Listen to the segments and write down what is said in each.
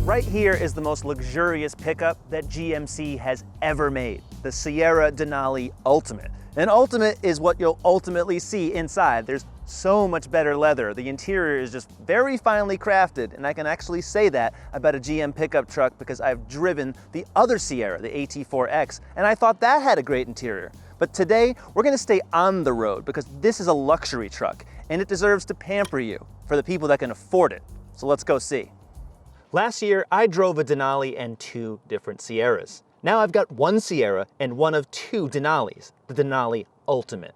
Right here is the most luxurious pickup that GMC has ever made, the Sierra Denali Ultimate. And Ultimate is what you'll ultimately see inside. There's so much better leather. The interior is just very finely crafted, and I can actually say that about a GM pickup truck because I've driven the other Sierra, the AT4X, and I thought that had a great interior. But today, we're gonna stay on the road because this is a luxury truck, and it deserves to pamper you for the people that can afford it. So let's go see. Last year, I drove a Denali and 2 different Sierras. Now I've got 1 Sierra and one of 2 Denalis, the Denali Ultimate.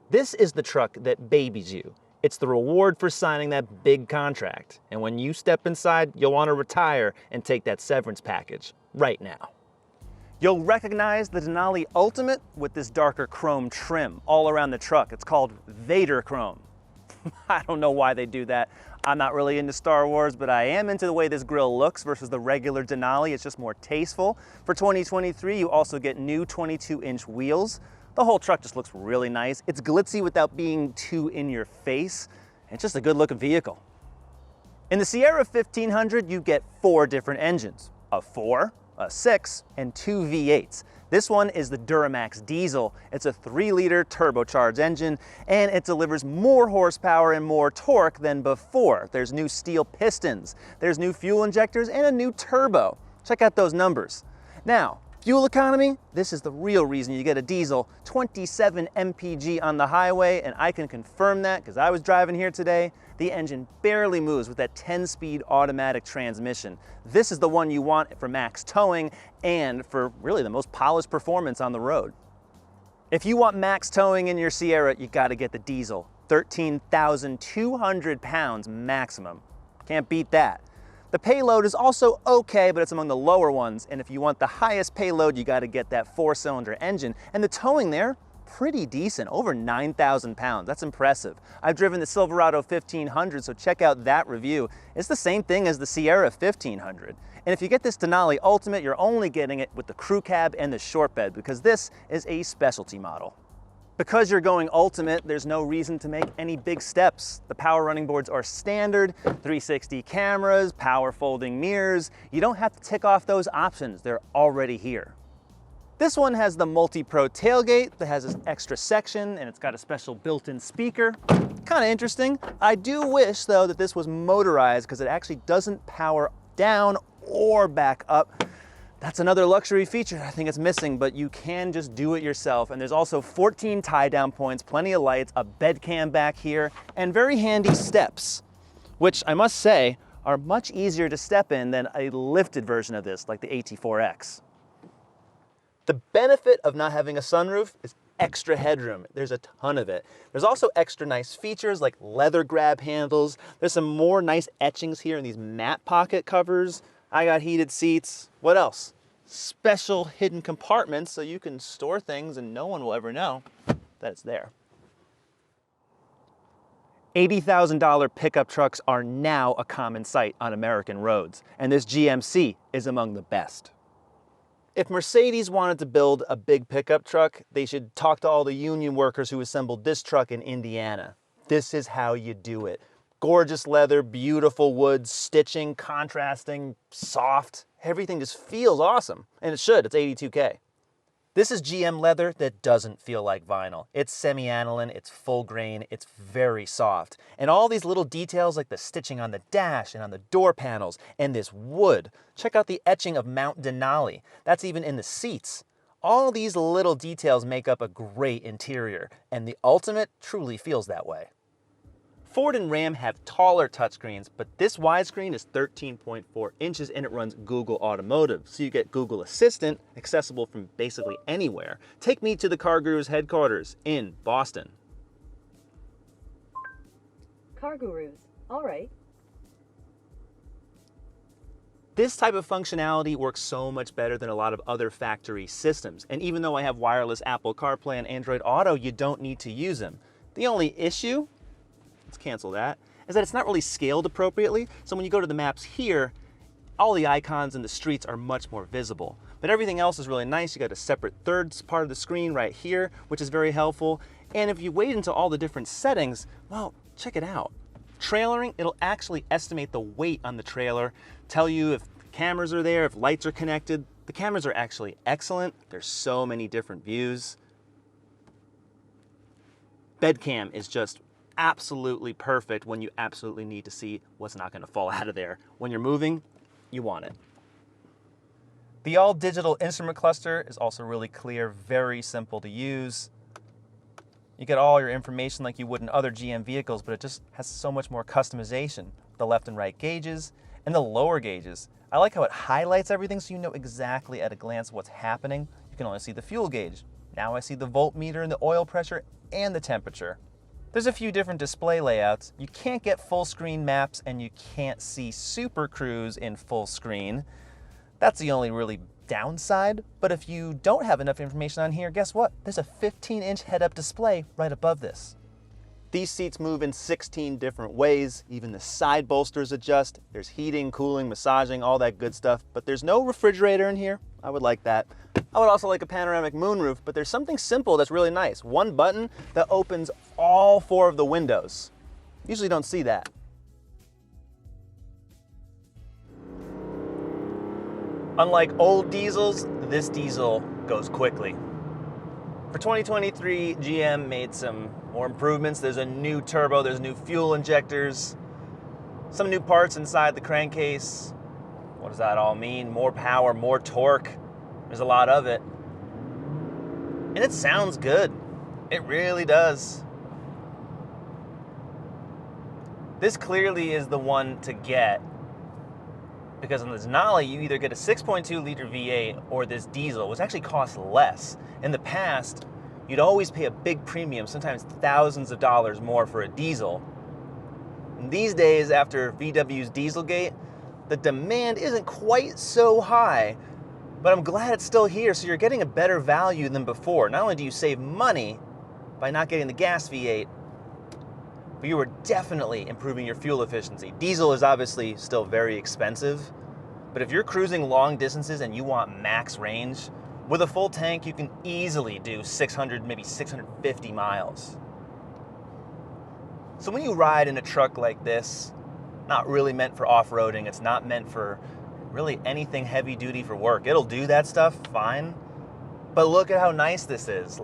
This is the truck that babies you. It's the reward for signing that big contract. And when you step inside, you'll want to retire and take that severance package right now. You'll recognize the Denali Ultimate with this darker chrome trim all around the truck. It's called Vader Chrome. I don't know why they do that. I'm not really into Star Wars, but I am into the way this grille looks versus the regular Denali. It's just more tasteful. For 2023, you also get new 22-inch wheels. The whole truck just looks really nice. It's glitzy without being too in your face. It's just a good looking vehicle. In the Sierra 1500, you get 4 different engines, a 4, a 6, and 2 V8s. This one is the Duramax diesel. It's a 3-liter turbocharged engine, and it delivers more horsepower and more torque than before. There's new steel pistons, there's new fuel injectors, and a new turbo. Check out those numbers. Now, fuel economy, this is the real reason you get a diesel. 27 mpg on the highway, and I can confirm that because I was driving here today. The engine barely moves with that 10-speed automatic transmission. This is the one you want for max towing and for really the most polished performance on the road. If you want max towing in your Sierra, you gotta get the diesel. 13,200 pounds maximum. Can't beat that. The payload is also okay, but it's among the lower ones. And if you want the highest payload, you gotta get that 4-cylinder engine. And the towing there, pretty decent, over 9,000 pounds. That's impressive. I've driven the Silverado 1500, so check out that review. It's the same thing as the Sierra 1500. And if you get this Denali Ultimate, you're only getting it with the crew cab and the short bed because this is a specialty model. Because you're going Ultimate, there's no reason to make any big steps. The power running boards are standard, 360 cameras, power folding mirrors. You don't have to tick off those options, they're already here. This one has the multi-pro tailgate that has this extra section and it's got a special built-in speaker. Kind of interesting. I do wish though that this was motorized because it actually doesn't power down or back up. That's another luxury feature I think it's missing, but you can just do it yourself. And there's also 14 tie-down points, plenty of lights, a bed cam back here, and very handy steps, which I must say are much easier to step in than a lifted version of this, like the AT4X. The benefit of not having a sunroof is extra headroom. There's a ton of it. There's also extra nice features like leather grab handles. There's some more nice etchings here in these matte pocket covers. I got heated seats. What else? Special hidden compartments so you can store things and no one will ever know that it's there. $80,000 pickup trucks are now a common sight on American roads, and this GMC is among the best. If Mercedes wanted to build a big pickup truck, they should talk to all the union workers who assembled this truck in Indiana. This is how you do it. Gorgeous leather, beautiful wood, stitching, contrasting, soft. Everything just feels awesome. And it should, it's 82K. This is GM leather that doesn't feel like vinyl. It's semi-aniline, it's full grain, it's very soft. And all these little details like the stitching on the dash and on the door panels and this wood. Check out the etching of Mount Denali. That's even in the seats. All these little details make up a great interior, and the Ultimate truly feels that way. Ford and Ram have taller touchscreens, but this widescreen is 13.4 inches and it runs Google Automotive. So you get Google Assistant, accessible from basically anywhere. Take me to the CarGurus headquarters in Boston. CarGurus, all right. This type of functionality works so much better than a lot of other factory systems. And even though I have wireless Apple CarPlay and Android Auto, you don't need to use them. The only issue, let's cancel that, is that it's not really scaled appropriately. So when you go to the maps here, all the icons and the streets are much more visible. But everything else is really nice. You got a separate third part of the screen right here, which is very helpful. And if you wait until all the different settings, well, check it out. Trailering, it'll actually estimate the weight on the trailer, tell you if cameras are there, if lights are connected. The cameras are actually excellent. There's so many different views. Bed cam is just absolutely perfect when you absolutely need to see what's not going to fall out of there. When you're moving, you want it. The all-digital instrument cluster is also really clear, very simple to use. You get all your information like you would in other GM vehicles, but it just has so much more customization. The left and right gauges and the lower gauges. I like how it highlights everything so you know exactly at a glance what's happening. You can only see the fuel gauge. Now I see the voltmeter and the oil pressure and the temperature. There's a few different display layouts. You can't get full screen maps and you can't see Super Cruise in full screen. That's the only really downside, but if you don't have enough information on here, guess what? There's a 15-inch head-up display right above this. These seats move in 16 different ways. Even the side bolsters adjust. There's heating, cooling, massaging, all that good stuff, but there's no refrigerator in here. I would like that. I would also like a panoramic moonroof, but there's something simple that's really nice. One button that opens all 4 of the windows. Usually don't see that. Unlike old diesels, this diesel goes quickly. For 2023, GM made some more improvements. There's a new turbo, there's new fuel injectors, some new parts inside the crankcase. What does that all mean? More power, more torque. There's a lot of it. And it sounds good. It really does. This clearly is the one to get, because on the Denali, you either get a 6.2 liter V8 or this diesel, which actually costs less. In the past, you'd always pay a big premium, sometimes thousands of dollars more for a diesel. And these days, after VW's Dieselgate, the demand isn't quite so high, but I'm glad it's still here, so you're getting a better value than before. Not only do you save money by not getting the gas V8, but you are definitely improving your fuel efficiency. Diesel is obviously still very expensive, but if you're cruising long distances and you want max range, with a full tank, you can easily do 600, maybe 650 miles. So when you ride in a truck like this, not really meant for off-roading, it's not meant for really anything heavy duty for work. It'll do that stuff fine, but look at how nice this is.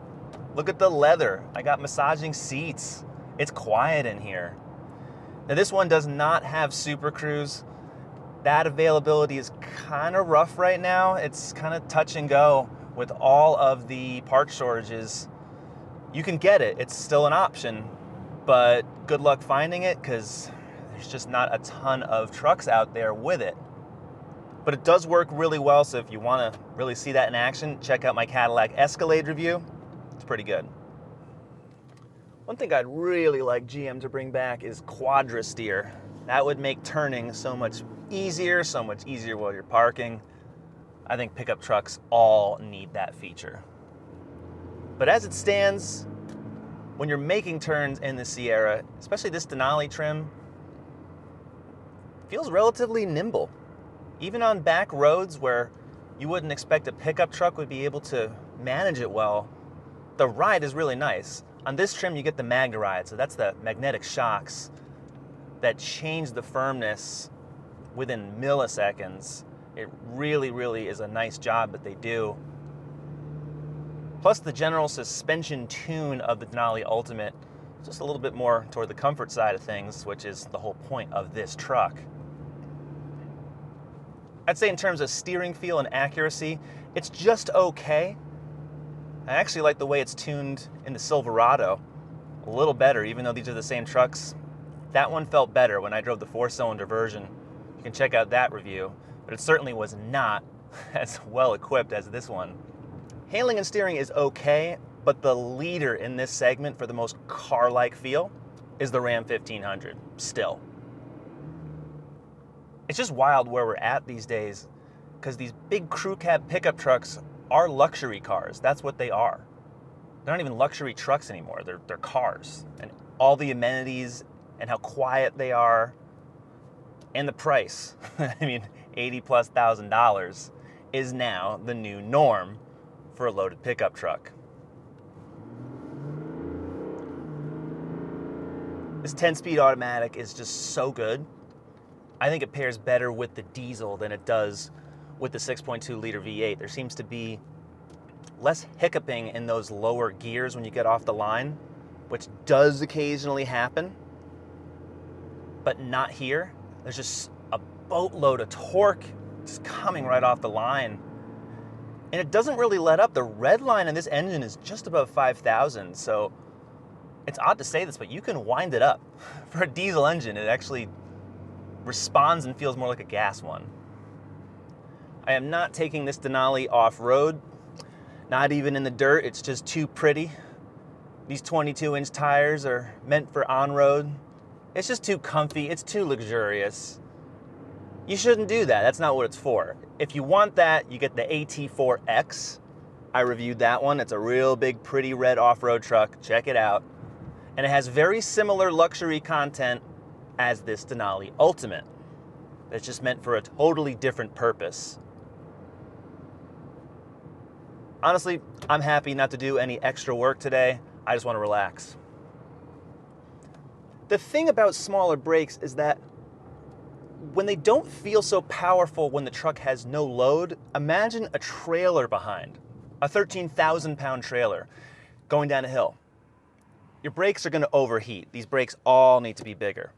Look at the leather. I got massaging seats. It's quiet in here. Now this one does not have Super Cruise. That availability is kind of rough right now. It's kind of touch and go with all of the part shortages. You can get it, it's still an option, but good luck finding it because there's just not a ton of trucks out there with it. But it does work really well, so if you want to really see that in action, check out my Cadillac Escalade review. It's pretty good. One thing I'd really like GM to bring back is quadra steer. That would make turning so much easier while you're parking. I think pickup trucks all need that feature. But as it stands, when you're making turns in the Sierra, especially this Denali trim, feels relatively nimble. Even on back roads where you wouldn't expect a pickup truck would be able to manage it well, the ride is really nice. On this trim, you get the MagneRide, so that's the magnetic shocks that change the firmness within milliseconds. It really, really is a nice job that they do. Plus the general suspension tune of the Denali Ultimate, just a little bit more toward the comfort side of things, which is the whole point of this truck. I'd say in terms of steering feel and accuracy, it's just okay. I actually like the way it's tuned in the Silverado a little better, even though these are the same trucks. That one felt better when I drove the 4-cylinder version. You can check out that review, but it certainly was not as well equipped as this one. Handling and steering is okay, but the leader in this segment for the most car-like feel is the Ram 1500, still. It's just wild where we're at these days, because these big crew cab pickup trucks are luxury cars. That's what they are. They're not even luxury trucks anymore. They're cars. And all the amenities and how quiet they are and the price, I mean, $80,000+ is now the new norm for a loaded pickup truck. This 10-speed automatic is just so good. I think it pairs better with the diesel than it does with the 6.2 liter V8. There seems to be less hiccuping in those lower gears when you get off the line, which does occasionally happen, but not here. There's just a boatload of torque just coming right off the line. And it doesn't really let up. The red line in this engine is just above 5,000, so it's odd to say this, but you can wind it up. For a diesel engine, it actually responds and feels more like a gas one. I am not taking this Denali off-road, not even in the dirt. It's just too pretty. These 22-inch tires are meant for on-road. It's just too comfy, it's too luxurious. You shouldn't do that, that's not what it's for. If you want that, you get the AT4X. I reviewed that one, it's a real big pretty red off-road truck, check it out. And it has very similar luxury content as this Denali Ultimate. It's just meant for a totally different purpose. Honestly, I'm happy not to do any extra work today. I just want to relax. The thing about smaller brakes is that when they don't feel so powerful when the truck has no load, imagine a trailer behind, a 13,000-pound trailer going down a hill. Your brakes are going to overheat. These brakes all need to be bigger.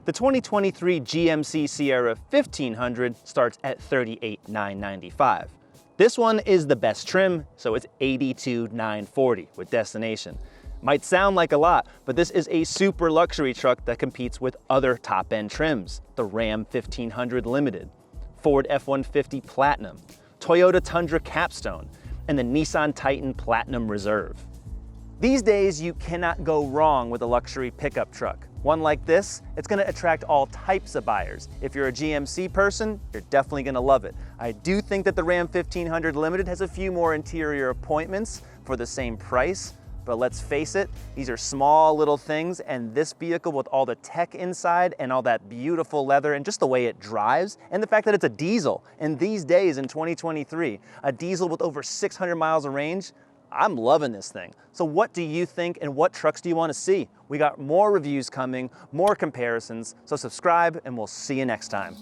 The 2023 GMC Sierra 1500 starts at $38,995. This one is the best trim, so it's $82,940 with destination. Might sound like a lot, but this is a super luxury truck that competes with other top-end trims. The Ram 1500 Limited, Ford F-150 Platinum, Toyota Tundra Capstone, and the Nissan Titan Platinum Reserve. These days, you cannot go wrong with a luxury pickup truck. One like this, it's gonna attract all types of buyers. If you're a GMC person, you're definitely gonna love it. I do think that the Ram 1500 Limited has a few more interior appointments for the same price, but let's face it, these are small little things, and this vehicle with all the tech inside and all that beautiful leather and just the way it drives, and the fact that it's a diesel, and these days in 2023, a diesel with over 600 miles of range, I'm loving this thing. So what do you think, and what trucks do you want to see? We got more reviews coming, more comparisons, so subscribe and we'll see you next time.